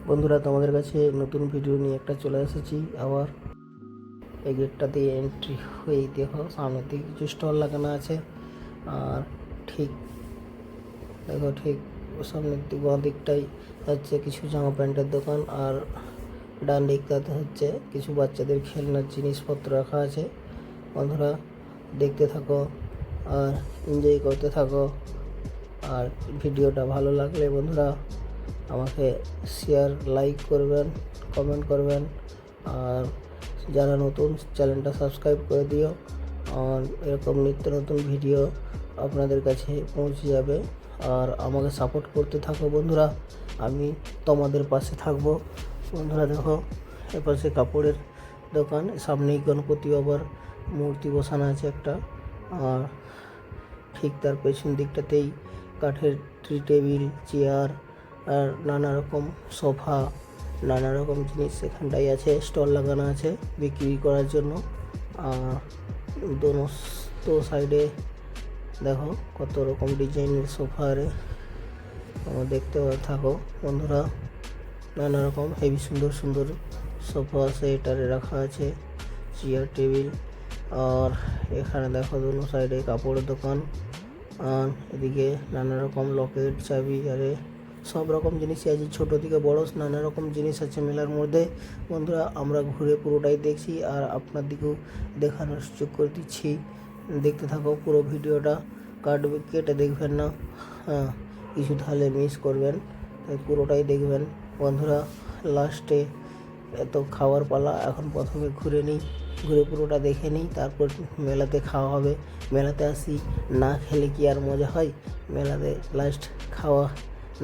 বন্ধুরা, তোমাদের কাছে নতুন ভিডিও নিয়ে একটা চলে এসেছি আবার। এই গেটটা দিয়ে এন্ট্রি হয়েই দেখো সামনের দিকে কিছু স্টল লাগানো আছে। আর ঠিক দেখো, ঠিক সামনের দিক বাঁ দিকটাই হচ্ছে কিছু জামা প্যান্টের দোকান, আর ডান দিকটাতে হচ্ছে কিছু বাচ্চাদের খেলনার জিনিসপত্র রাখা আছে। বন্ধুরা, দেখতে থাকো আর এনজয় করতে থাকো। আর ভিডিওটা ভালো লাগলে বন্ধুরা আমাকে শেয়ার, লাইক করবেন, কমেন্ট করবেন। আর যারা নতুন, চ্যানেলটা সাবস্ক্রাইব করে দিও। আর এরকম নিত্য নতুন ভিডিও আপনাদের কাছে পৌঁছে যাবে। আর আমাকে সাপোর্ট করতে থাকো বন্ধুরা, আমি তোমাদের পাশে থাকবো। বন্ধুরা দেখো, এপাশে কাপড়ের দোকান, সামনেই গণপতি বাবার মূর্তি বসানো আছে একটা। আর ঠিক তার পেছন দিকটাতেই কাঠের ট্রি টেবিল, চেয়ার আর নানা রকম সোফা, নানা রকম জিনিস এখানটাই আছে, স্টল লাগানো আছে বিক্রি করার জন্য। আর দোনো সাইডে দেখো কত রকম ডিজাইনের সোফা দেখতে থাকো বন্ধুরা। নানা রকম হেভি সুন্দর সুন্দর সোফা আছে, এটারে রাখা আছে চেয়ার টেবিল। আর এখানে দেখো দোনো সাইডে কাপড়ের দোকান। আর এদিকে নানা রকম লকেট, চাবি, আরে সব রকম জিনিসই আছে, ছোটো থেকে বড় নানা রকম জিনিস আছে মেলার মধ্যে। বন্ধুরা, আমরা ঘুরে পুরোটাই দেখছি আর আপনার দিকেও দেখানোর সুযোগ করে দিচ্ছি। দেখতে থাকো পুরো ভিডিওটা, কেটে দেখবেন না। হ্যাঁ, কিছু তাহলে মিস করবেন, তাই পুরোটাই দেখবেন বন্ধুরা। লাস্টে এত খাওয়ার পালা, এখন প্রথমে ঘুরে পুরোটা দেখে নিই, তারপর মেলাতে খাওয়া হবে। মেলাতে আসি, না খেলে কি আর মজা হয়? মেলাতে লাস্ট খাওয়া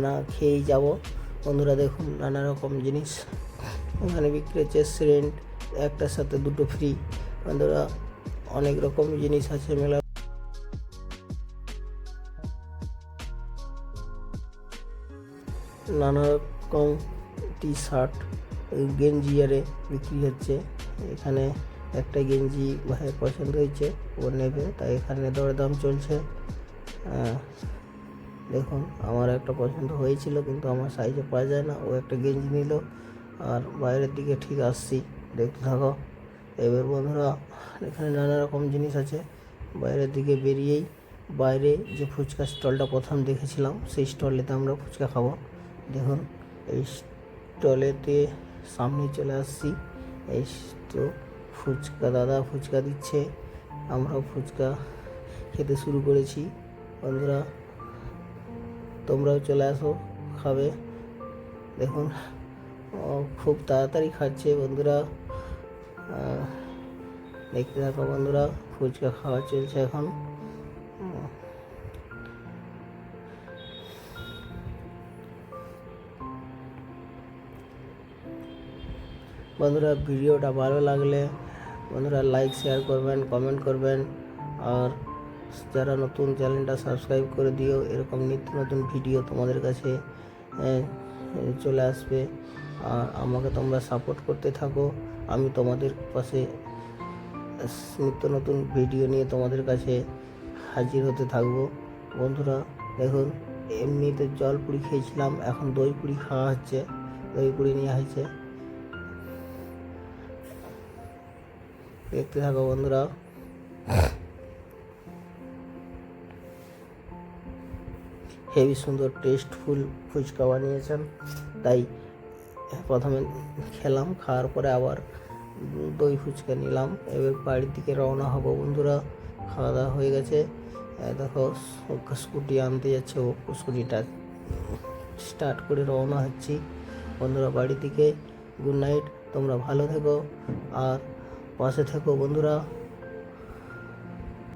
না খেয়েই যাব বন্ধুরা। দেখুন নানা রকম জিনিস এখানে বিক্রি হচ্ছে, সেন্ট একটার সাথে দুটো ফ্রি। বন্ধুরা, অনেক রকম জিনিস আছে মেলা। নানা রকম টি শার্ট, গেঞ্জি বিক্রি হচ্ছে। এখানে একটা গেঞ্জি ভাইয়ের পছন্দ হয়েছে, ও নেবে, তাই এখানে দরদাম চলছে। দেখুন, আমার একটা পছন্দ হয়েছিল কিন্তু আমার সাইজে পাওয়া যায় না, ও একটা গেঞ্জি নিল। আর বাইরের দিকে ঠিক আসছি, দেখতে থাকো। এবার বন্ধুরা, এখানে নানা রকম জিনিস আছে। বাইরের দিকে বেরিয়েই বাইরে যে ফুচকা স্টলটা প্রথম দেখেছিলাম, সেই স্টলেতে আমরা ফুচকা খাবো। দেখুন, এই স্টলেতে সামনে চলে আসছি। এই তো ফুচকা দাদা ফুচকা দিচ্ছে, আমরাও ফুচকা খেতে শুরু করেছি। বন্ধুরা, তোমরাও চলে আসো, খাবে। দেখুন, খুব তাড়াতাড়ি খাচ্ছে বন্ধুরা। দেখতে থাকো বন্ধুরা, ফুচকা খাওয়া চলছে এখন। বন্ধুরা, ভিডিওটা ভালো লাগলে বন্ধুরা লাইক, শেয়ার করবেন, কমেন্ট করবেন। আর যারা নতুন, চ্যানেলটা সাবস্ক্রাইব করে দিও। এরকম নিত্য নতুন ভিডিও তোমাদের কাছে চলে আসবে। আর আমাকে তোমরা সাপোর্ট করতে থাকো, আমি তোমাদের পাশে নিত্য নতুন ভিডিও নিয়ে তোমাদের কাছে হাজির হতে থাকবো। বন্ধুরা দেখুন, এমনিতে জল পুরি খেয়েছিলাম, এখন দই পুরি খাওয়া হচ্ছে, দই পুরি নিয়ে হয়েছে। দেখতে থাকো বন্ধুরা। হেভি সুন্দর টেস্টফুল ফুচকা বানিয়েছেন, তাই প্রথমে খেলাম, খাওয়ার পরে আবার দই ফুচকা নিলাম। এবার বাড়ির দিকে রওনা হবো বন্ধুরা। খাওয়া দাওয়া হয়ে গেছে। দেখো, স্কুটি আনতে যাচ্ছে, ও স্কুটিটা স্টার্ট করে রওনা হচ্ছি বন্ধুরা বাড়ির দিকে। গুড নাইট, তোমরা ভালো থেকো আর পাশে থেকো বন্ধুরা।